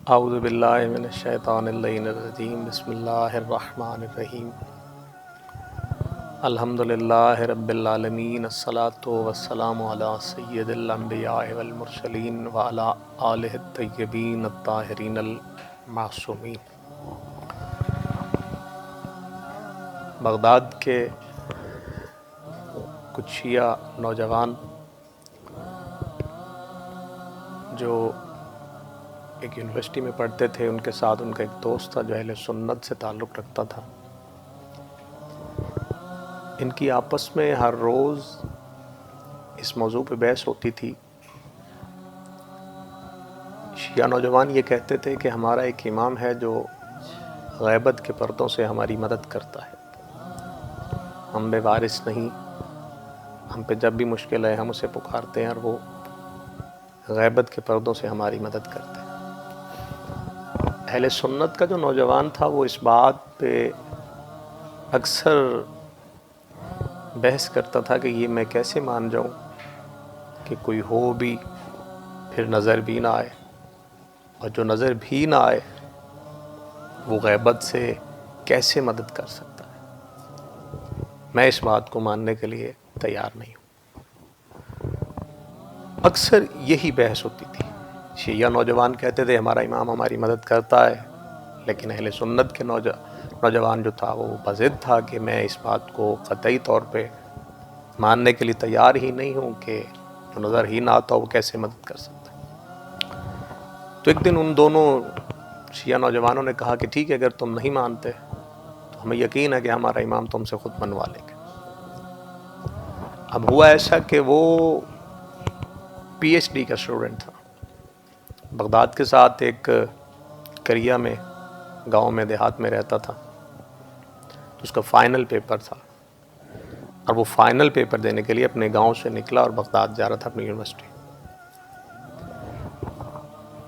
اعوذ باللہ من الشیطان اللعین الرجیم بسم اللہ الرحمن الرحیم الحمد للہ رب العالمین الصلاۃ والسلام علی سید الانبیاء والمرسلین وعلی آلہ الطیبین الطاہرین المعصومین۔ بغداد کے کچھ شیعہ نوجوان جو ایک یونیورسٹی میں پڑھتے تھے، ان کے ساتھ ان کا ایک دوست تھا جو اہل سنت سے تعلق رکھتا تھا۔ ان کی آپس میں ہر روز اس موضوع پہ بحث ہوتی تھی۔ شیعہ نوجوان یہ کہتے تھے کہ ہمارا ایک امام ہے جو غیبت کے پردوں سے ہماری مدد کرتا ہے، ہم بے وارث نہیں، ہم پہ جب بھی مشکل ہے ہم اسے پکارتے ہیں اور وہ غیبت کے پردوں سے ہماری مدد کرتے ہیں۔ اہل سنت کا جو نوجوان تھا وہ اس بات پہ اکثر بحث کرتا تھا کہ یہ میں کیسے مان جاؤں کہ کوئی ہو بھی پھر نظر بھی نہ آئے، اور جو نظر بھی نہ آئے وہ غیبت سے کیسے مدد کر سکتا ہے۔ میں اس بات کو ماننے کے لیے تیار نہیں ہوں۔ اکثر یہی بحث ہوتی تھی۔ شیعہ نوجوان کہتے تھے ہمارا امام ہماری مدد کرتا ہے، لیکن اہل سنت کے نوجوان جو تھا وہ بضد تھا کہ میں اس بات کو قطعی طور پہ ماننے کے لیے تیار ہی نہیں ہوں کہ جو نظر ہی نہ آتا وہ کیسے مدد کر سکتا ہے۔ تو ایک دن ان دونوں شیعہ نوجوانوں نے کہا کہ ٹھیک ہے، اگر تم نہیں مانتے تو ہمیں یقین ہے کہ ہمارا امام تم سے خود منوا لیں گے۔ اب ہوا ایسا کہ وہ پی ایچ ڈی کا اسٹوڈنٹ تھا، بغداد کے ساتھ ایک کریا میں گاؤں میں دیہات میں رہتا تھا، تو اس کا فائنل پیپر تھا، اور وہ فائنل پیپر دینے کے لیے اپنے گاؤں سے نکلا اور بغداد جا رہا تھا اپنی یونیورسٹی۔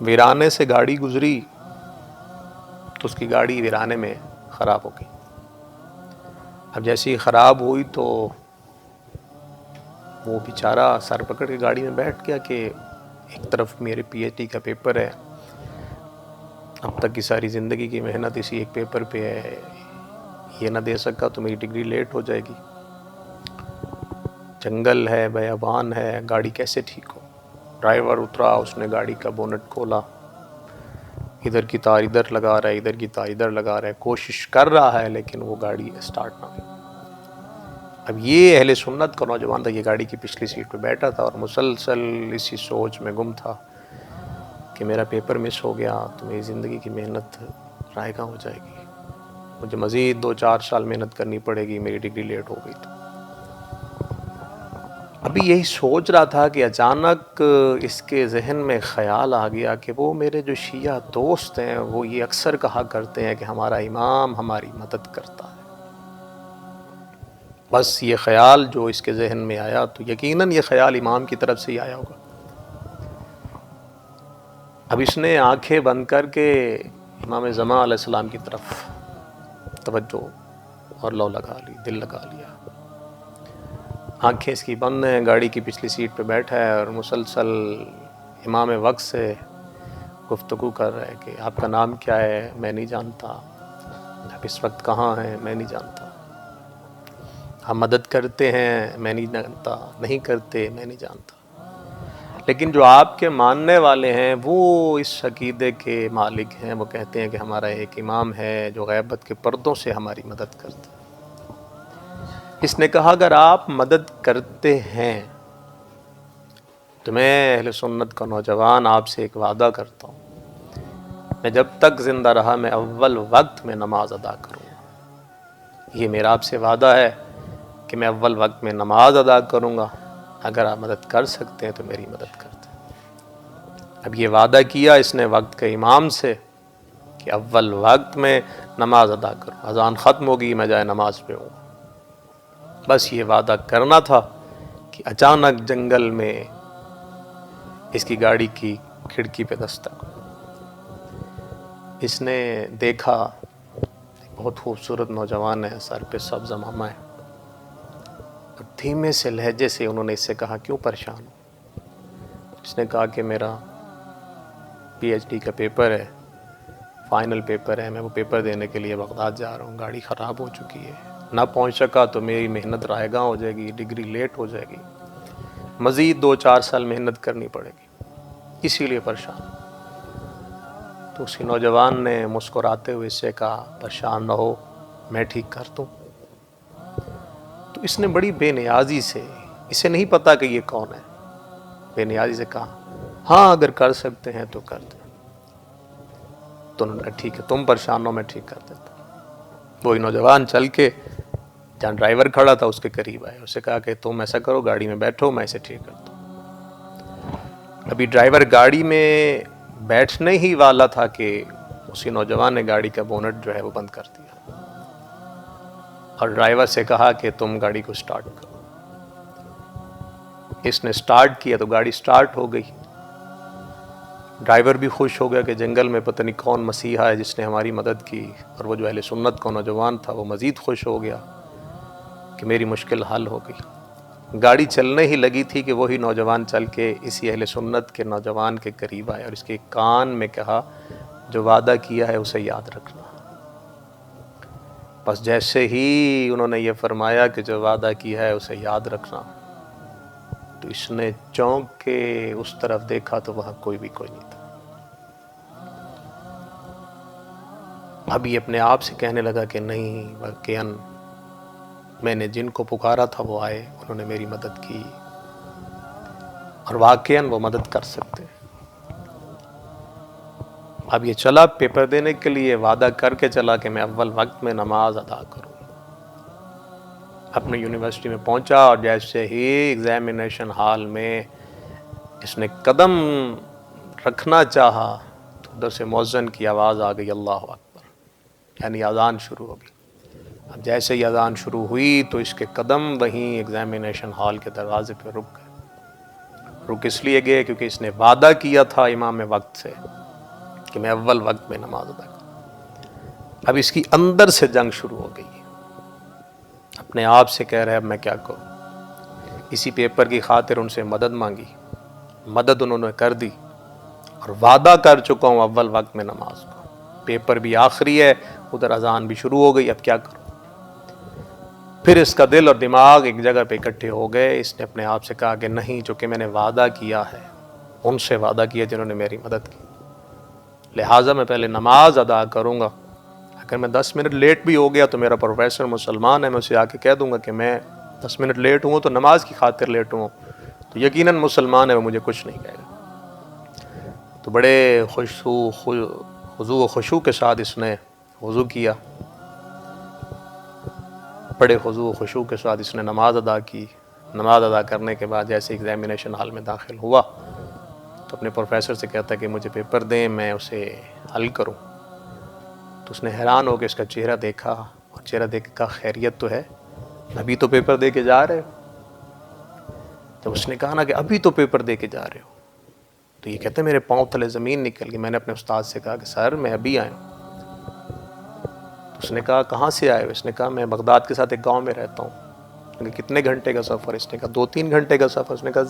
ویرانے سے گاڑی گزری تو اس کی گاڑی ویرانے میں خراب ہو گئی۔ اب جیسے ہی خراب ہوئی تو وہ بیچارہ سر پکڑ کے گاڑی میں بیٹھ گیا کہ ایک طرف میرے پی ایچ ڈی کا پیپر ہے، اب تک کی ساری زندگی کی محنت اسی ایک پیپر پہ ہے، یہ نہ دے سکا تو میری ڈگری لیٹ ہو جائے گی، جنگل ہے، بیابان ہے، گاڑی کیسے ٹھیک ہو۔ ڈرائیور اترا، اس نے گاڑی کا بونٹ کھولا، ادھر کی تار ادھر لگا رہا ہے، ادھر کی تار ادھر لگا رہا ہے، کوشش کر رہا ہے لیکن وہ گاڑی اسٹارٹ نہ ہوئی۔ اب یہ اہل سنت کا نوجوان تھا، یہ گاڑی کی پچھلی سیٹ پہ بیٹھا تھا اور مسلسل اسی سوچ میں گم تھا کہ میرا پیپر مس ہو گیا تو میری زندگی کی محنت رائے گاں ہو جائے گی، مجھے مزید 2-4 سال محنت کرنی پڑے گی، میری ڈگری لیٹ ہو گئی۔ تو ابھی یہی سوچ رہا تھا کہ اچانک اس کے ذہن میں خیال آ گیا کہ وہ میرے جو شیعہ دوست ہیں وہ یہ اکثر کہا کرتے ہیں کہ ہمارا امام ہماری مدد کرتا ہے۔ بس یہ خیال جو اس کے ذہن میں آیا تو یقیناً یہ خیال امام کی طرف سے ہی آیا ہوگا۔ اب اس نے آنکھیں بند کر کے امام زمان علیہ السلام کی طرف توجہ اور لو لگا لی، دل لگا لیا۔ آنکھیں اس کی بند ہیں، گاڑی کی پچھلی سیٹ پہ بیٹھا ہے اور مسلسل امام وقت سے گفتگو کر رہا ہے کہ آپ کا نام کیا ہے، میں نہیں جانتا، آپ اس وقت کہاں ہیں، میں نہیں جانتا، ہم مدد کرتے ہیں، میں نہیں جانتا، نہیں کرتے، میں نہیں جانتا، لیکن جو آپ کے ماننے والے ہیں وہ اس عقیدے کے مالک ہیں، وہ کہتے ہیں کہ ہمارا ایک امام ہے جو غیبت کے پردوں سے ہماری مدد کرتا ہے۔ اس نے کہا اگر آپ مدد کرتے ہیں تو میں اہل سنت کا نوجوان آپ سے ایک وعدہ کرتا ہوں، میں جب تک زندہ رہا میں اول وقت میں نماز ادا کروں گا۔ یہ میرا آپ سے وعدہ ہے کہ میں اول وقت میں نماز ادا کروں گا، اگر آپ مدد کر سکتے ہیں تو میری مدد کرتے ہیں۔ اب یہ وعدہ کیا اس نے وقت کے امام سے کہ اول وقت میں نماز ادا کروں، اذان ختم ہوگی میں جائے نماز پہ ہوں۔ بس یہ وعدہ کرنا تھا کہ اچانک جنگل میں اس کی گاڑی کی کھڑکی پہ دستک، اس نے دیکھا بہت خوبصورت نوجوان ہے، سر پہ سبز عمامہ ہے، اور دھیمے سے لہجے سے انہوں نے اس سے کہا کیوں پریشان ہو؟ اس نے کہا کہ میرا پی ایچ ڈی کا پیپر ہے، فائنل پیپر ہے، میں وہ پیپر دینے کے لیے بغداد جا رہا ہوں، گاڑی خراب ہو چکی ہے، نہ پہنچ سکا تو میری محنت رائے گاں ہو جائے گی، ڈگری لیٹ ہو جائے گی، مزید 2-4 سال محنت کرنی پڑے گی، اسی لیے پریشان۔ تو اسی نوجوان نے مسکراتے ہوئے اس سے کہا پریشان نہ ہو، میں ٹھیک کر دوں۔ تو اس نے بڑی بے نیازی سے، اسے نہیں پتا کہ یہ کون ہے، بے نیازی سے کہا ہاں اگر کر سکتے ہیں تو کر دیں۔ تو انہوں نے کہا ٹھیک ہے، تم پریشان ہو، میں ٹھیک کر دیتا ہوں۔ وہی نوجوان چل کے جہاں ڈرائیور کھڑا تھا اس کے قریب آئے، اسے کہا کہ تم ایسا کرو گاڑی میں بیٹھو، میں اسے ٹھیک کرتا ہوں۔ ابھی ڈرائیور گاڑی میں بیٹھنے ہی والا تھا کہ اسی نوجوان نے گاڑی کا بونٹ جو ہے وہ بند کر دیا اور ڈرائیور سے کہا کہ تم گاڑی کو سٹارٹ کرو۔ اس نے سٹارٹ کیا تو گاڑی سٹارٹ ہو گئی۔ ڈرائیور بھی خوش ہو گیا کہ جنگل میں پتہ نہیں کون مسیحا ہے جس نے ہماری مدد کی، اور وہ جو اہل سنت کا نوجوان تھا وہ مزید خوش ہو گیا کہ میری مشکل حل ہو گئی۔ گاڑی چلنے ہی لگی تھی کہ وہی نوجوان چل کے اسی اہل سنت کے نوجوان کے قریب آئے اور اس کے کان میں کہا جو وعدہ کیا ہے اسے یاد رکھنا۔ بس جیسے ہی انہوں نے یہ فرمایا کہ جو وعدہ کیا ہے اسے یاد رکھنا، تو اس نے چونک کے اس طرف دیکھا تو وہاں کوئی نہیں تھا۔ ابھی اپنے آپ سے کہنے لگا کہ نہیں، واقعاً میں نے جن کو پکارا تھا وہ آئے، انہوں نے میری مدد کی اور واقعاً وہ مدد کر سکتے۔ اب یہ چلا پیپر دینے کے لیے، وعدہ کر کے چلا کہ میں اول وقت میں نماز ادا کروں۔ اپنے یونیورسٹی میں پہنچا اور جیسے ہی ایگزامینیشن ہال میں اس نے قدم رکھنا چاہا تو ادھر سے مؤذن کی آواز آ گئی اللہ اکبر، یعنی اذان شروع ہو گئی۔ اب جیسے ہی اذان شروع ہوئی تو اس کے قدم وہیں ایگزامینیشن ہال کے دروازے پہ رک گئے۔ رک اس لیے گئے کیونکہ اس نے وعدہ کیا تھا امام وقت سے کہ میں اول وقت میں نماز ادا کروں۔ اب اس کی اندر سے جنگ شروع ہو گئی، اپنے آپ سے کہہ رہے اب میں کیا کروں۔ اسی پیپر کی خاطر ان سے مدد مانگی، مدد انہوں نے کر دی، اور وعدہ کر چکا ہوں اول وقت میں نماز کو، پیپر بھی آخری ہے، ادھر اذان بھی شروع ہو گئی، اب کیا کروں۔ پھر اس کا دل اور دماغ ایک جگہ پہ اکٹھے ہو گئے۔ اس نے اپنے آپ سے کہا کہ نہیں، چونکہ میں نے وعدہ کیا ہے، ان سے وعدہ کیا جنہوں نے میری مدد کی، لہٰذا میں پہلے نماز ادا کروں گا۔ اگر میں 10 منٹ لیٹ بھی ہو گیا تو میرا پروفیسر مسلمان ہے، میں اسے آ کے کہہ دوں گا کہ میں 10 منٹ لیٹ ہوں تو نماز کی خاطر لیٹ ہوں، تو یقیناً مسلمان ہے، وہ مجھے کچھ نہیں کہے گا۔ تو بڑے خضوع و خشوع کے ساتھ اس نے وضو کیا، بڑے خضوع و خشوع کے ساتھ اس نے نماز ادا کی۔ نماز ادا کرنے کے بعد جیسے ایگزامینیشن ہال میں داخل ہوا تو اپنے پروفیسر سے کہتا کہ مجھے پیپر دیں، میں اسے حل کروں۔ تو اس نے حیران ہو کے اس کا چہرہ دیکھا اور چہرہ دیکھ کے کہا خیریت تو ہے، ابھی تو پیپر دے کے جا رہے ہو؟ جب اس نے کہا نا کہ ابھی تو پیپر دے کے جا رہے ہو، تو یہ کہتے ہیں میرے پاؤں تلے زمین نکل گئی۔ میں نے اپنے استاد سے کہا کہ سر میں ابھی آیا ہوں۔ تو اس نے کہا کہاں سے آئے ہو؟ اس نے کہا میں بغداد کے ساتھ ایک گاؤں میں رہتا ہوں۔ کتنے گھنٹے کا سفر؟ اس نے کہا 2-3 گھنٹے کا سفر۔ اس نے کہا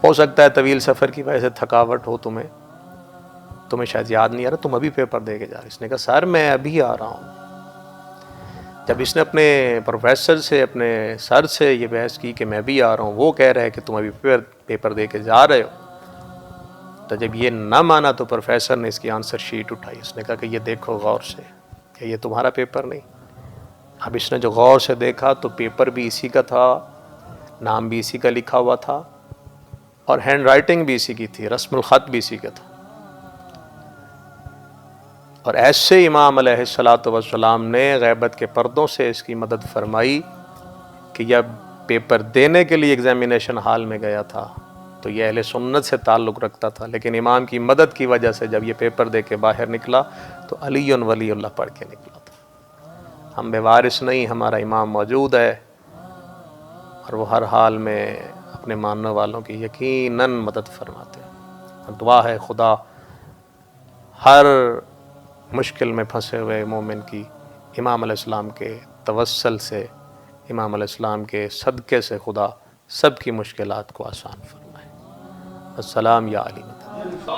ہو سکتا ہے طویل سفر کی وجہ سے تھکاوٹ ہو تمہیں شاید یاد نہیں آ رہا، تم ابھی پیپر دے کے جا رہے۔ اس نے کہا سر میں ابھی آ رہا ہوں۔ جب اس نے اپنے پروفیسر سے، اپنے سر سے یہ بحث کی کہ میں ابھی آ رہا ہوں، وہ کہہ رہے کہ تم ابھی پیپر دے کے جا رہے ہو، تو جب یہ نہ مانا تو پروفیسر نے اس کی آنسر شیٹ اٹھائی۔ اس نے کہا کہ یہ دیکھو غور سے، کہ یہ تمہارا پیپر نہیں۔ اب اس نے جو غور سے دیکھا تو پیپر بھی اسی کا تھا، نام بھی اسی کا لکھا ہوا تھا، اور ہینڈ رائٹنگ بھی اسی کی تھی، رسم الخط بھی اسی کا تھا۔ اور ایسے امام علیہ السلام نے غیبت کے پردوں سے اس کی مدد فرمائی کہ جب پیپر دینے کے لیے ایگزامینیشن ہال میں گیا تھا تو یہ اہل سنت سے تعلق رکھتا تھا، لیکن امام کی مدد کی وجہ سے جب یہ پیپر دے کے باہر نکلا تو علی ولی اللہ پڑھ کے نکلا تھا۔ ہم بے وارث نہیں، ہمارا امام موجود ہے، اور وہ ہر حال میں اپنے ماننے والوں کی یقیناً مدد فرماتے ہیں۔ دعا ہے خدا ہر مشکل میں پھنسے ہوئے مومن کی امام علیہ السلام کے توسل سے، امام علیہ السلام کے صدقے سے خدا سب کی مشکلات کو آسان فرمائے۔ السلام یا علی مدد۔